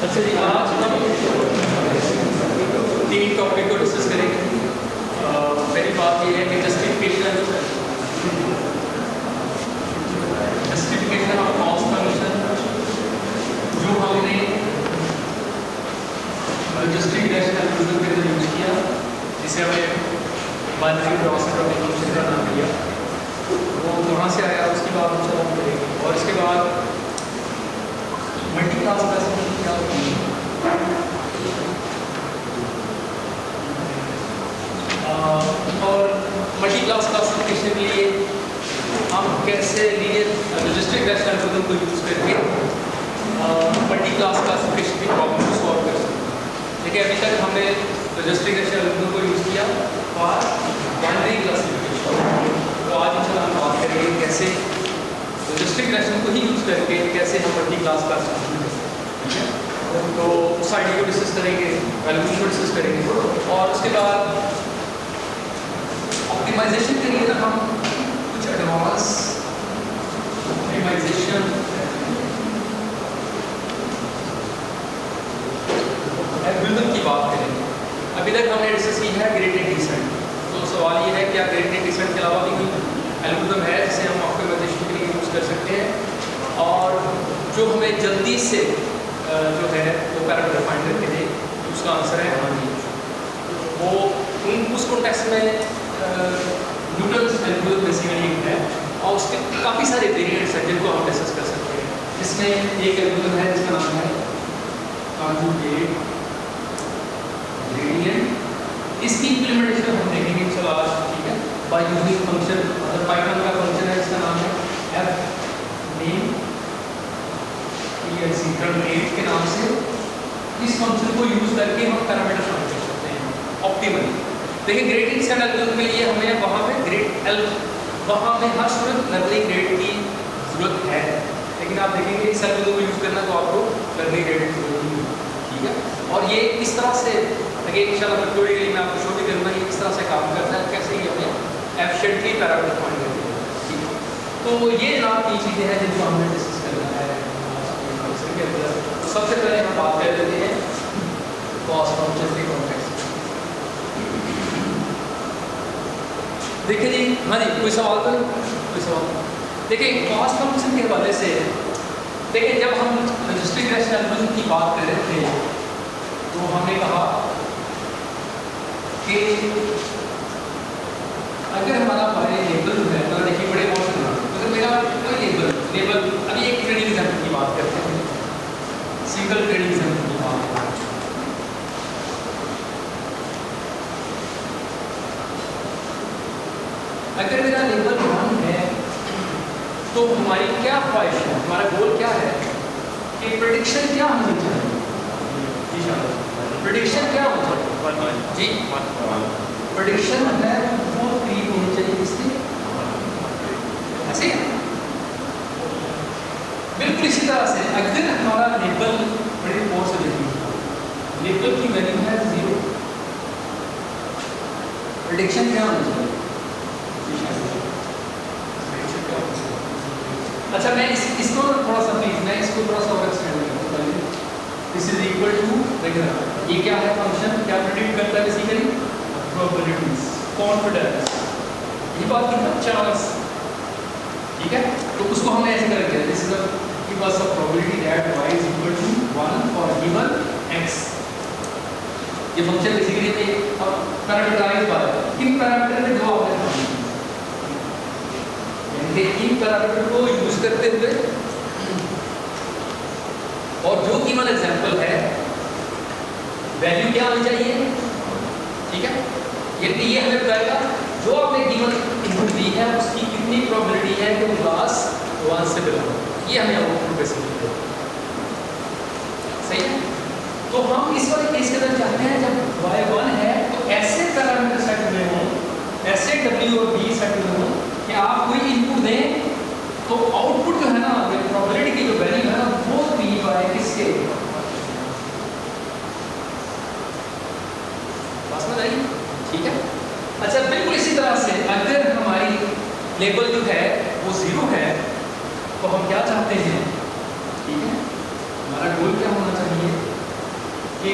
अच्छा जी, आज हम तीन टॉपिक को डिस्कस करेंगे। पहली बात यह है कि जस्टिफिकेशन ऑफ कॉस्ट फंक्शन, जो हमने रजिस्ट्री रैशनल एल्गोरिथम के अंदर यूज किया, जिसे हमें बाइनरी क्रॉस प्रोडक्ट का नाम दिया, वो कहाँ से आया उसकी बात हम चला करेंगे। और इसके बाद मल्टी क्लास क्लासिफिकेशन क्या होती है, और मल्टी क्लास क्लासिफिकेशन के लिए हम कैसे लीनियर रजिस्ट्रिक रैशनल एल्गोरिथम को यूज करके मल्टी क्लास क्लासिफिकेशन की प्रॉब्लम को सॉल्व कर सकते हैं। देखिए, अभी तक हमने रजिस्ट्रिक रैशनल एल्गोरिथम को यूज किया और बाइनरी क्लासिफिकेशन, तो आज इंशाल्लाह हम बात करेंगे कैसे रजिस्ट्रिक रैशनल को ही यूज करके कैसे हम मल्टी क्लास क्लासिफिकेशन कर सकते हैं। तो उस आइडिया को डिस्कस करेंगे, एल्गोरिथम को डिस्कस करेंगे, और उसके बाद ऑप्टिमाइजेशन के लिए हम कुछ एडवांस ऑप्टिमाइजेशन एल्गोरिथम की बात करेंगे। अभी तक हमने डिस्कस की है ग्रेडिएंट डिसेंट, तो सवाल ये है क्या ग्रेडिएंट डिसेंट के अलावा भी कोई एल्गोरिथम है जिसे हम ऑप्टिमाइजेशन के लिए यूज कर सकते हैं, और जो हमें जल्दी से जो है वो पैरामीटर फाइंड करके दे। उसका आंसर है हाँ जी। वो उस कॉन्टेक्स्ट में न्यूटन्स एल्गोरिथम बेसिकली है, और उसके काफ़ी सारे वेरिएंट्स हैं जिनको हम डिस्कस कर सकते हैं। इसमें एक एल्गोरिथम है जिसका नाम है कॉन्जुगेट ग्रेडिएंट। इसकी इम्प्लीमेंटेशन हम देखेंगे चलो आज, ठीक है, बाय यूजिंग फंक्शन, मतलब पाइथन का फंक्शन है जिसका नाम है एफ नेम के नाम से। इस फंक्शन को यूज करके हम पैरामीटर फाइंड कर सकते हैं ऑप्टिमली। देखिए, ग्रेडिएंट डिसेंट एल्गोरिथम के लिए हमें वहाँ पे वहाँ में हर सूरत नर्ली ग्रेड की जरूरत है, लेकिन आप देखेंगे इस एल्गोरिथम को यूज करना तो आपको नर्ली ग्रेड की जरूरत नहीं है, ठीक है। और ये किस तरह से, अगेन इंशाल्लाह थ्योरेटिकली मैं आपको शो भी करूँगा ये किस तरह से काम करता है, कैसे ये हमें एफिशिएंटली पैरामीटर फाइंड करते हैं, ठीक है। तो ये जनाब की चीज़ें हैं जिनको हमने डिस्कस करना है। सबसे पहले हम बात कर लेते हैं कॉस्ट फंक्शन के कॉन्टेक्स्ट। देखिए जी, हाँ जी, कोई सवाल तो नहीं? कोई सवाल? देखिए, कॉस्ट फंक्शन के हवाले से देखिए, जब हम रजिस्ट्रिक रैशनल एल्गोरिथम की बात कर रहे थे तो हमने कहा कि अगर हमारा लेबल है तो देखिए बड़े बहुत से, अगर मेरा कोई लेबल अभी एक ट्रेडिंग एग्जाम्पल की बात करते हैं, सिंगल ट्रेडिंग एग्जाम्पल की बात करते हैं। अगर मेरा लेबल 1 है तो हमारी क्या ख्वाहिश है, हमारा गोल क्या है कि प्रेडिक्शन क्या होनी चाहिए, प्रेडिक्शन क्या होना चाहिए जी, प्रेडिक्शन है वो 3 होनी चाहिए, इसलिए ऐसे बिल्कुल इसी तरह से अगर हमारा लेबल बड़ी फोर्स से लेबल की वैल्यू है 0, प्रेडिक्शन क्या होना चाहिए? अच्छा, मैं इसको थोड़ा सा प्लीज मैं इसको थोड़ा सा और एक्सटेंड करूंगा। दिस इज इक्वल टू वगैरह, ये क्या है फंक्शन, क्या प्रेडिक्ट करता है बेसिकली? प्रोबेबिलिटीज, कॉन्फिडेंस, ये बात की ना, चांस, ठीक है। तो उसको हमने ऐसे करके this is give us a probability that y is equal to 1 for given x। ये फंक्शन बेसिकली एक पैरामीटराइज्ड बात है, किन पैरामीटर में जो आपने इन पैरामीटर को यूज करते हुए, और जो गिवन एग्जांपल है वैल्यू क्या आनी चाहिए, ठीक है। ये हमें बताएगा जो आपने गिवन इनपुट दी है उसकी कितनी प्रोबेबिलिटी है कि वो क्लास 1 से बिलोंग, ये हमें आउटपुट बेसिकली है, सही है। तो हम इस वाले केस के अंदर चाहते हैं जब y1 है तो ऐसे पैरामीटर सेट में हो, ऐसे w और b सेट में हो कि आप कोई इनपुट दें तो आउटपुट जो है ना, प्रोबेबिलिटी की जो वैल्यू है ना, वो p बाय किसके, बस में नहीं, ठीक है। अच्छा, बिल्कुल इसी तरह से अगर हमारी लेबल जो है वो 0 है तो हम क्या चाहते हैं, ठीक है, हमारा गोल क्या होना चाहिए कि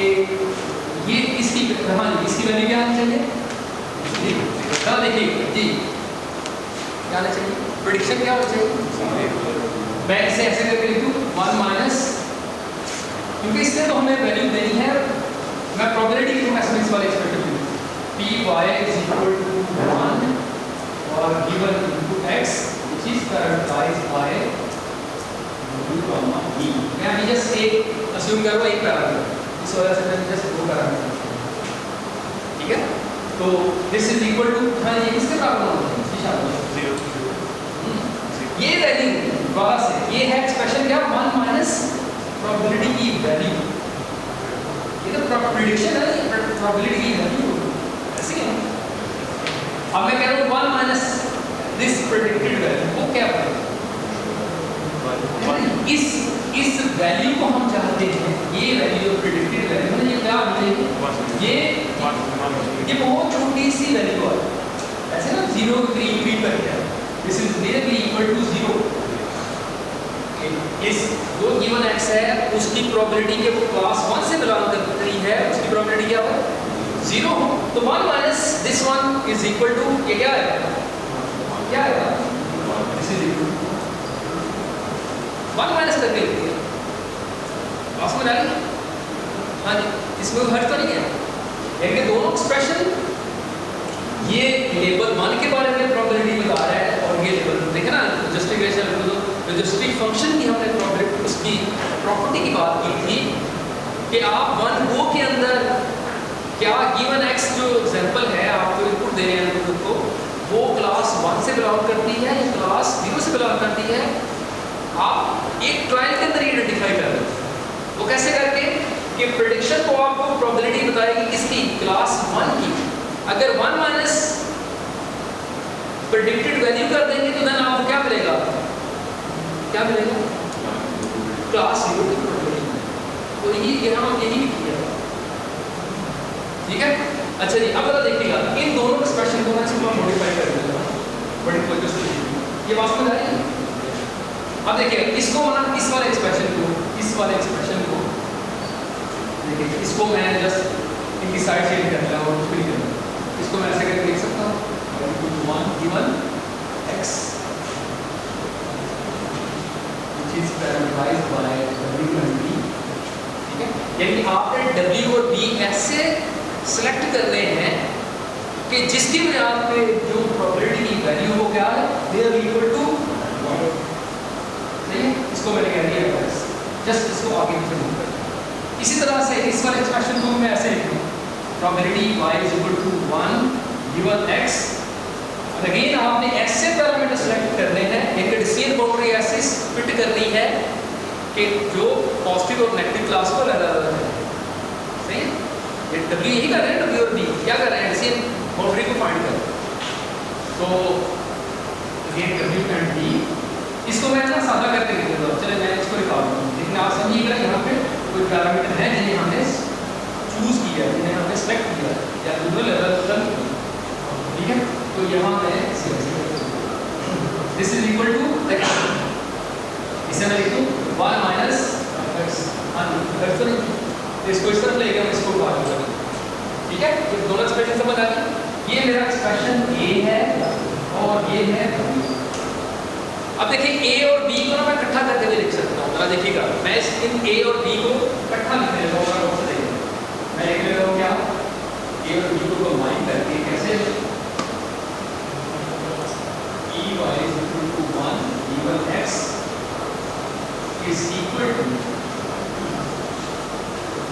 ये इसकी, हाँ जी, इसकी वैल्यू क्या आनी चाहिए? हाँ देखिए जी, क्या आना चाहिए? प्रेडिक्शन क्या होना चाहिए? मैं इसे ऐसे करके लिखूं 1 माइनस, क्योंकि इससे तो हमें वैल्यू देनी है, मैं प्रोबेबिलिटी लिखूंगा एस्टिमेट्स वाले expected value P Y is equal to 1 और given into x which is parameterized by u comma v। मैं अभी जस्ट एक अज्यूम कर रहा हूं, एक पैरामीटर, इस वजह से मैंने जस्ट दो पैरामीटर, ठीक है? तो दिस इज इक्वल टू, हाँ ये किसके बराबर होना चाहिए? 0 ये वैल्यू द्वारा से, ये है एक्सप्रेशन क्या? 1 माइनस प्रोबेबिलिटी की वैल्यू, ये तो प्रेडिक्शन है, ये प्रोबेबिलिटी की वैल्यू ऐसे है। अब मैं कह रहा हूं 1 माइनस दिस प्रेडिक्टेड वैल्यू, वो क्या है? इस वैल्यू को हम चाहते हैं, ये वैल्यू प्रेडिक्टेड वैल्यू है, ये क्या मिलेगी? ये बहुत छोटी सी वैल्यू है, ऐसे ना 0 3 फीट पर है, this is directly equal to 0। इस जो गिवन x है उसकी प्रोबेबिलिटी के वो क्लास 1 से बिलोंग करती है, उसकी प्रोबेबिलिटी क्या है? 0 हो, तो 1 minus this 1 is equal to, ये क्या है? क्या है? This is equal to 1 minus करके लिखते हैं, क्लास में डालिए। हाँ जी, इसमें कोई हर्ज तो नहीं है, यानी दोनों एक्सप्रेशन, ये लेवल 1 के बारे में प्रोबेबिलिटी बता रहा है और ये लेवल, देखना जस्टिफिकेशन लॉजिस्टिक फंक्शन की हमने प्रोबेबिलिटी, उसकी प्रॉपर्टी की बात की थी कि आप 1 वो के अंदर क्या गिवन x जो एग्जांपल है, आप जो इनपुट दे रहे हैं इनपुट को, वो क्लास 1 से बिलोंग करती है या क्लास 0 से बिलोंग करती है, आप एक ट्रायल के अंदर आइडेंटिफाई कर रहे हो। वो कैसे करके कि प्रेडिक्शन को आपको प्रोबेबिलिटी बताएगी किसकी? क्लास 1 की। अगर 1 माइनस प्रेडिक्टेड वैल्यू कर देंगे तो देन आपको क्या मिलेगा? क्या मिलेगा? क्लास 0 की प्रोबेबिलिटी। तो ये हम यही किया, ठीक है? अच्छा जी, अब बता देखिएगा इन दोनों एक्सप्रेशन को मैं इसको मॉडिफाई कर देता हूं बड़ी फोकस से, ये वास्तव में है। अब देखिए इसको ना, इस वाले एक्सप्रेशन को, इस वाले एक्सप्रेशन को देखिए, इसको मैं जस्ट इनकी साइड चेंज करता हूं और कुछ भी नहीं करता, इसको मैं ऐसे करके लिख सकता हूं 1 given x which is parameterized by w and v, ठीक है? यानी आपने w और v ऐसे सिलेक्ट करने हैं कि जिसकी बुनियाद पे जो प्रोबेबिलिटी की वैल्यू हो क्या है? दे आर इक्वल टू 1, सही है? इसको मैंने कह दिया बस, जस्ट इसको आगे पीछे मूव करते हैं। इसी तरह से इस वाले एक्सप्रेशन को मैं ऐसे लिखूं probability y is equal to 1 given x, और अगेन आपने ऐसे पैरामीटर सेलेक्ट करने हैं, एक डिसीजन बाउंड्री ऐसे फिट करनी है कि जो पॉजिटिव और नेगेटिव क्लास को अलग अलग है, सही है? ये w यही कर रहे हैं, w और v क्या कर रहे हैं? डिसीजन बाउंड्री को फाइंड कर रहे हैं। तो अगेन w एंड v, इसको मैं ना सादा करके लिख देता हूं, चलिए मैं इसको निकाल दूं, लेकिन आप समझिएगा यहाँ पे कोई पैरामीटर है जिन्हें हमने चूज किया है, जिन्हें हमने सेलेक्ट किया है या दूसरे लेवल पर, ठीक है? तो यहाँ मैं this is equal to x, इसे मैं लिख दूं 1 माइनस x, हाँ x तो नहीं, इसको इस तरफ लेके हम इसको बाहर कर देंगे, ठीक है? ये दोनों एक्सप्रेशन समझ आ गई। ये मेरा एक्सप्रेशन a है और ये है b। अब देखिए a और b को ना मैं इकट्ठा करके भी लिख सकता हूँ, जरा देखिएगा, मैं इन a और b को इकट्ठा लिख लेता हूँ, मैं लिख लेता हूँ क्या? a और b को कंबाइन करके कैसे? y is equal to 1 given x is equal to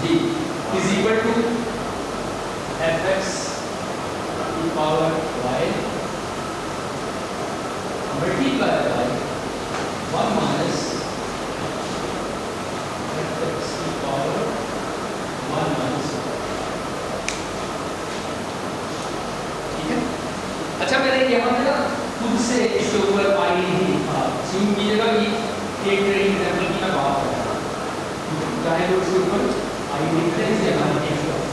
g is equal to fx e power y multiplied by 1 minus fx e power 1 minus, ठीक है? अच्छा, मैंने यहाँ पे ना खुद से इसके ऊपर आई नहीं लिखा, assume कीजिएगा कि एक ट्रेनिंग एग्जांपल की मैं बात कर रहा हूँ, चाहे वो इसके ऊपर आई लिख रहे हैं या ना लिख रहे हैं,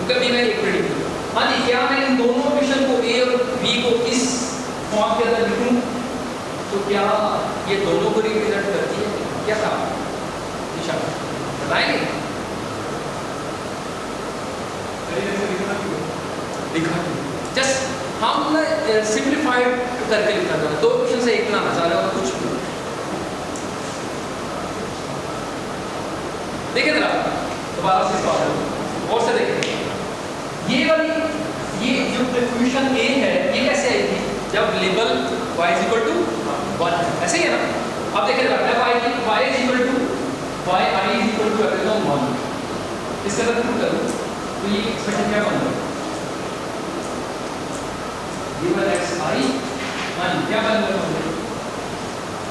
कभी मैं एक ट्रेनिंग, हाँ जी, क्या मैं इन दोनों ऑप्शन को a और b को इस फॉर्म के अंदर लिखूं तो क्या ये दोनों को रिप्रेजेंट करती है? क्या था दिशा बताएंगे? लिखा जस्ट हम ना सिंप्लीफाइड करके लिखना चाह रहे हैं, 2 क्वेश्चन से एक बनाना चाह रहे हो कुछ भी। देखिए जरा दोबारा से सवाल और से देखिए, ये वाली ये जो क्वेश्चन ए है ये कैसे आई थी जब लेबल y = 1 ऐसे ही है ना। अब देखिए जरा मैं y = y i = 1 इसका अगर प्रूव करूं तो ये एक्सप्रेशन क्या बन जाएगा, ये वाला xi मान क्या बन जाएगा,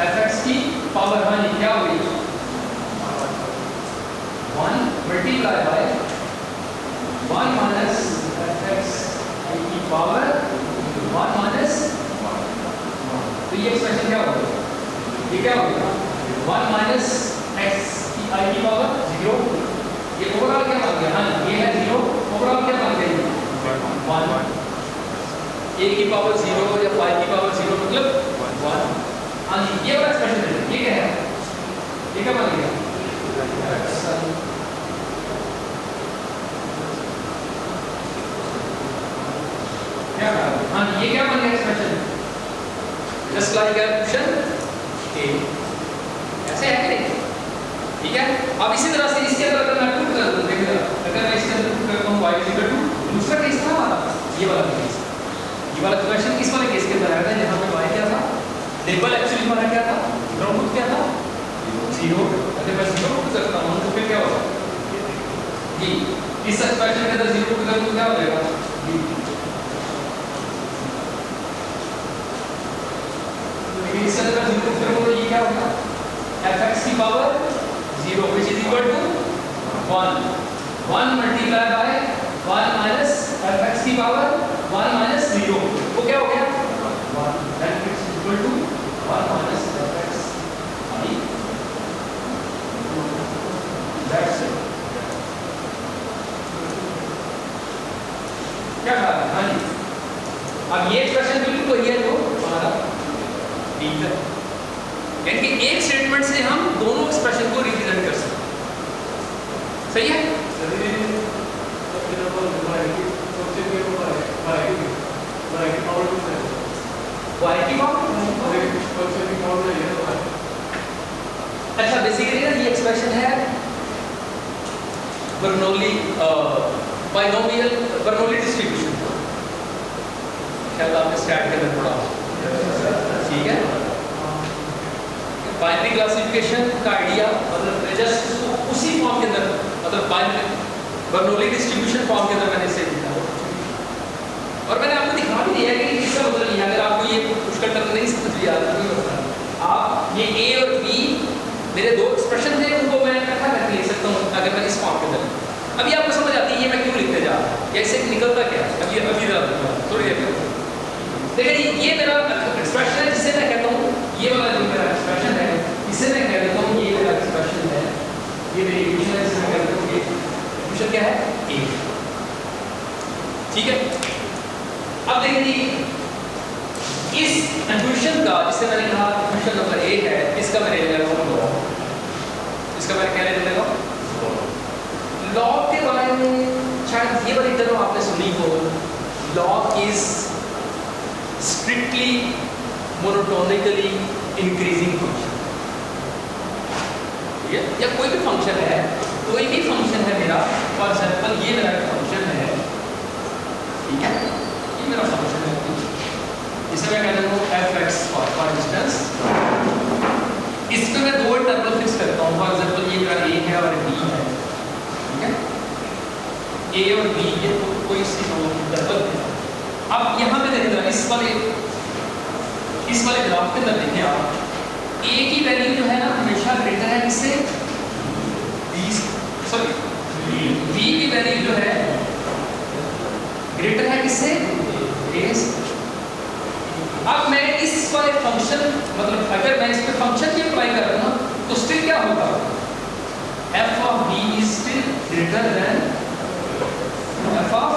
fx की पावर मान क्या होगी 1 मल्टीप्लाई बाय 1 माइनस fx की पावर 1 माइनस, तो ये एक्सप्रेशन क्या होगा, ये क्या होगा 1 माइनस x की i की पावर 0, ये ओवरऑल क्या बन गया, हाँ ये है 0, ओवरऑल क्या बन गया 1, a की पावर 0 या y की पावर 0 मतलब 1, हाँ जी ये वाला एक्सप्रेशन है, ये क्या है, ये क्या बन गया क्या, हाँ ये क्या बन गया एक्सप्रेशन, जस्ट लाइक क्वेश्चन ए, ऐसे है कि नहीं, ठीक है। अब इसी तरह से इसके अंदर अगर मैं प्रूव कर दूं, देखिए अगर मैं इसके अंदर प्रूव करता हूं y = दूसरा केस था हमारा ये वाला केस, ये वाला क्वेश्चन किस वाले केस के अंदर आया था जहां पे y क्या था, लेबल एक्चुअली हमारा क्या था, ग्राउंड क्या था 0, अगर मैं 0 पुट करता हूं तो फिर क्या होगा जी, इस एक्सप्रेशन के अंदर 0 पुट करूं तो क्या हो जाएगा जी, तो इसके अंदर 0 पुट करूं तो ये क्या होगा fx की power 0 which is equal to 1 multiply by 1 minus fx की पावर 1 माइनस 0, वो क्या हो गया 1, that is equal to 1 minus fx, that's it, क्या कहा, हाँ जी। अब ये एक्सप्रेशन बिल्कुल वही है जो हमारा ठीक है, यानी कि एक स्टेटमेंट से हम दोनों एक्सप्रेशन को रिप्रेजेंट कर सकते हैं, सही है। अच्छा बेसिकली ना ये एक्सप्रेशन है बर्नौली बाइनोमियल बर्नौली डिस्ट्रीब्यूशन, शायद आपने स्टैट के अंदर पढ़ा, ठीक है। बाइनरी क्लासिफिकेशन का आइडिया मतलब जस्ट उसी फॉर्म के अंदर, मतलब बाइनरी बर्नौली डिस्ट्रीब्यूशन फॉर्म के अंदर मैंने इसे लिखा है, और मैंने आपको दिखा भी दिया कि इसका मतलब ये, अगर आपको ये पुष्कर टर्म नहीं समझ याद नहीं, आप ये a और b मेरे दो एक्सप्रेशन थे उनको मैं इकट्ठा करके लिख सकता हूँ अगर मैं इस फॉर्म के अंदर, अभी आपको समझ आती है ये मैं क्यों लिखते जा रहा हूँ, कैसे निकलता क्या है, अभी थोड़ी देर देखिए ये मेरा एक्सप्रेशन है जिसे मैं कहता हूँ, ये वाला जो मेरा एक्सप्रेशन है इसे मैं कह देता हूँ ये मेरा एक्सप्रेशन है, ये मेरी इक्वेशन है जिसे मैं कहता हूँ ये इक्वेशन क्या है a, ठीक है। अब देखिए इस इक्वेशन का जिसे मैंने कहा इक्वेशन नंबर a है, इसका मैं ले लेता हूँ लॉग, इसका मैं क्या ले लेता हूँ लॉग के बारे में शायद ये वाली टर्म आपने सुनी हो, log is strictly monotonically increasing function, ठीक है, या कोई भी फंक्शन है, कोई भी फंक्शन है मेरा, फॉर एग्जांपल ये मेरा फंक्शन है, ठीक है, ये मेरा फंक्शन है, इसे मैं कहता हूँ fx फॉर इंस्टेंस, इसमें मैं दो इंटरवल फिक्स करता हूँ, फॉर एग्जांपल ये मेरा a है और b है, ठीक है, a और b ये कोई सी दो इंटरवल है। अब यहाँ पे देखिए इस वाले ग्राफ के अंदर देखिए आप a की वैल्यू जो है ना हमेशा ग्रेटर है किससे, b की वैल्यू जो है ग्रेटर है किससे, a से। अब मैं इस वाले फंक्शन मतलब अगर मैं इस पे फंक्शन भी अप्लाई कर रहा हूँ तो स्टिल क्या होगा, f of b is still greater than f of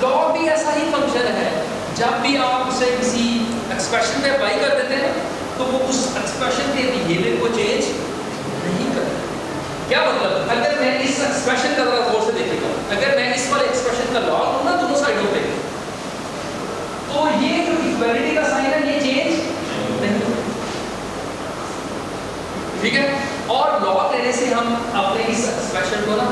log भी ऐसा ही फंक्शन है, जब भी आप उसे किसी एक्सप्रेशन में अप्लाई कर देते हैं तो वो उस एक्सप्रेशन के बिहेवियर को चेंज नहीं करता। क्या मतलब, अगर मैं इस एक्सप्रेशन का जरा गौर से देखिएगा, अगर मैं इस वाले एक्सप्रेशन का लॉग ठीक है। और लॉग लेने से हम अपने इस एक्सप्रेशन को ना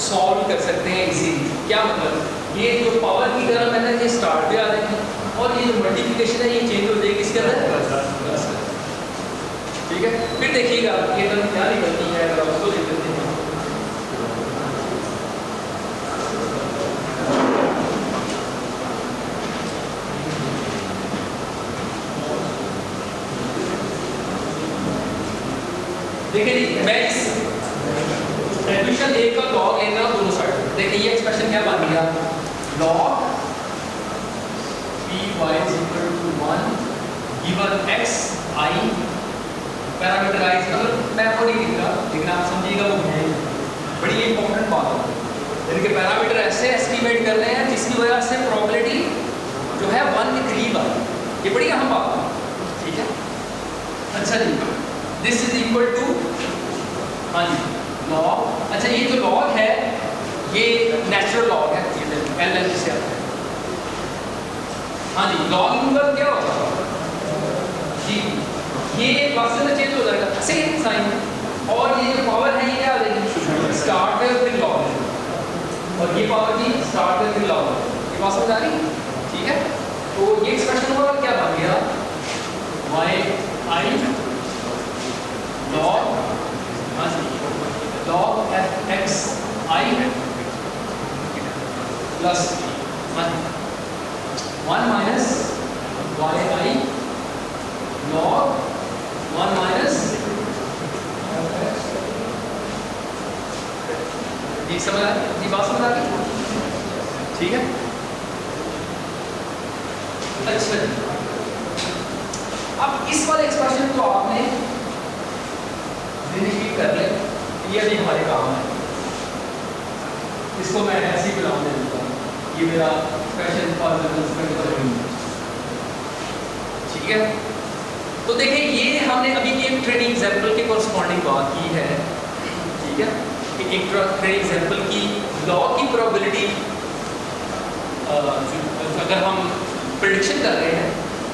सॉल्व कर सकते हैं इजीली। क्या मतलब, ये जो पावर की टर्म है ना ये स्टार्ट पे आ जाएगी और ये जो मल्टीप्लिकेशन है ये चेंज हो जाएगी इसके अंदर। ठीक है, फिर देखिएगा ये टर्म क्या निकलती है अगर आप उसको देख लेते हैं। देखिए जी, मैं इस एक्सप्रेशन ए का लॉग लेना दोनों साइड। देखिए ये एक्सप्रेशन क्या बन गया, log py = 1 given x I parameterize, मतलब मैं वो नहीं लिख रहा लेकिन आप समझिएगा वो है बड़ी इंपॉर्टेंट बात है। इनके पैरामीटर ऐसे एस्टिमेट कर रहे हैं जिसकी वजह से प्रोबेबिलिटी जो है 1 के करीब आ, ये बड़ी अहम बात है। ठीक है, अच्छा जी, दिस इज इक्वल टू, हाँ जी, लॉग। अच्छा ये जो लॉग है ये नेचुरल लॉग है, ये एल एल से आता है। हाँ जी, लॉग इनवर्स क्या होता है जी, ये प्लस में चेंज हो जाएगा सेम साइन, और ये जो पावर है ये क्या आ जाएगी, स्टार्ट में फिर लॉग, और ये पावर भी स्टार्ट में फिर लॉग। ये बात समझ आ रही, ठीक है। तो ये एक्सप्रेशन हमारा क्या बन गया, y I log, हाँ जी, log x I plus 1 minus y I log 1 minus, जी समझ आ रही, जी बात समझ आ रही, ठीक है। अच्छा जी, अब इस वाले एक्सप्रेशन को आपने रिपीट कर ले, ये अभी हमारे काम है, इसको मैं ऐसे ही बुलाने देता हूँ, ये मेरा एक्सप्रेशन फॉर, ठीक है। तो देखिए ये हमने अभी एक ट्रेनिंग एग्जांपल के कोरस्पॉन्डिंग बात की है, ठीक है, कि एक ट्रेनिंग एग्जांपल की लॉग की प्रोबेबिलिटी अगर हम प्रेडिक्शन कर रहे हैं,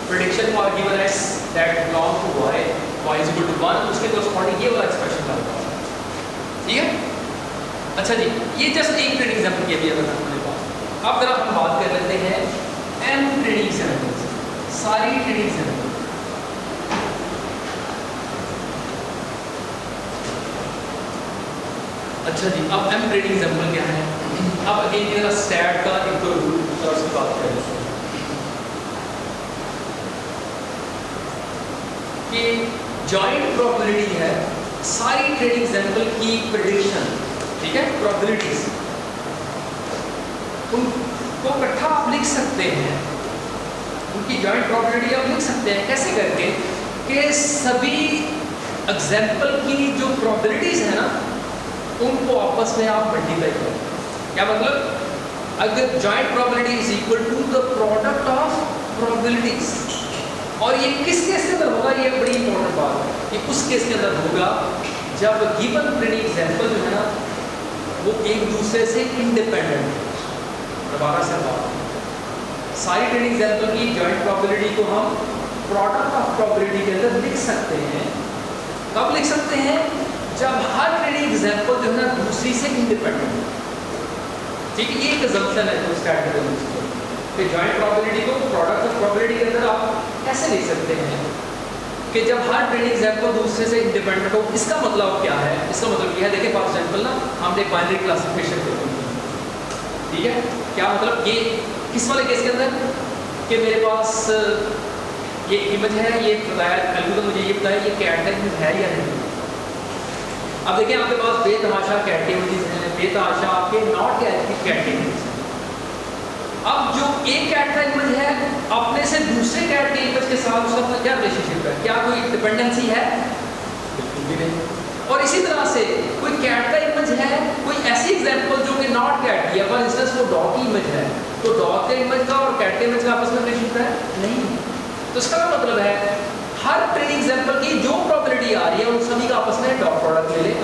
prediction for given X that belong to y is equal to 1, उसके कोरस्पॉन्डिंग ये वाला एक्सप्रेशन का होगा, ठीक है। अच्छा जी, ये जस्ट एक ट्रेनिंग एग्जांपल की अभी अगर हमारे पास, अब जरा हम बात कर लेते हैं m ट्रेनिंग एग्जांपल्स, सारी ट्रेनिंग एग्जांपल। अच्छा जी, अब m ट्रेनिंग एग्जांपल क्या है, अब अगेन जरा स्टैट का एक तो रूल और उसकी बात करें कि जॉइंट प्रोबेबिलिटी है सारी ट्रेनिंग एग्जांपल की प्रेडिक्शन, ठीक है, प्रोबेबिलिटीज उनको इकट्ठा आप लिख सकते हैं, उनकी जॉइंट प्रोबेबिलिटी आप लिख सकते हैं कैसे करके कि सभी एग्जांपल की जो प्रोबेबिलिटीज है ना उनको आपस में आप मल्टीप्लाई करो। क्या मतलब, अगर joint probability is equal to the product of probabilities, और ये किस केस के अंदर होगा, ये बड़ी इंपॉर्टेंट बात है, ये उस केस के अंदर होगा जब गिवन ट्रेनिंग एग्जांपल जो है ना वो एक दूसरे से इंडिपेंडेंट है। दोबारा से बात, सारी ट्रेनिंग एग्जांपल की जॉइंट प्रोबेबिलिटी को हम प्रोडक्ट ऑफ प्रोबेबिलिटी के अंदर लिख सकते हैं। कब लिख सकते हैं, जब हर ट्रेनिंग एग्जांपल जो है ना दूसरी से इंडिपेंडेंट है, ठीक है। ये एक assumption है जो स्टार्ट करें उसको कि जॉइंट प्रोबेबिलिटी को प्रोडक्ट ऑफ प्रोबेबिलिटी के अंदर आप कैसे लिख सकते हैं कि जब हर ट्रेनिंग एग्जांपल दूसरे से इंडिपेंडेंट हो। इसका मतलब क्या है, इसका मतलब ये है, देखिए फॉर एग्जांपल ना हमने बाइनरी क्लासिफिकेशन करते हैं, ठीक है। क्या मतलब, ये किस वाले केस के अंदर कि मेरे पास ये इमेज है, ये बताया एल्गोरिथम मुझे ये बताया ये कैट है या नहीं। अब देखिए आपके पास बेतहाशा कैटेगरीज हैं, बेतहाशा आपके नॉट कैटेगरीज हैं। अब जो एक कैट का इमेज है अपने से दूसरे कैट के इमेज के साथ उसका क्या रिलेशनशिप है, क्या कोई डिपेंडेंसी है, बिल्कुल भी नहीं। और इसी तरह से कोई कैट का इमेज है, कोई ऐसी एग्जांपल जो कि नॉट कैट की है, फॉर इंस्टेंस वो डॉग की इमेज है, तो डॉग के इमेज का और कैट के इमेज का आपस में रिलेशनशिप है नहीं। तो इसका मतलब है हर ट्रेनिंग एग्जांपल की जो प्रोबेबिलिटी आ रही है उन सभी का आपस में डॉट प्रोडक्ट ले लें,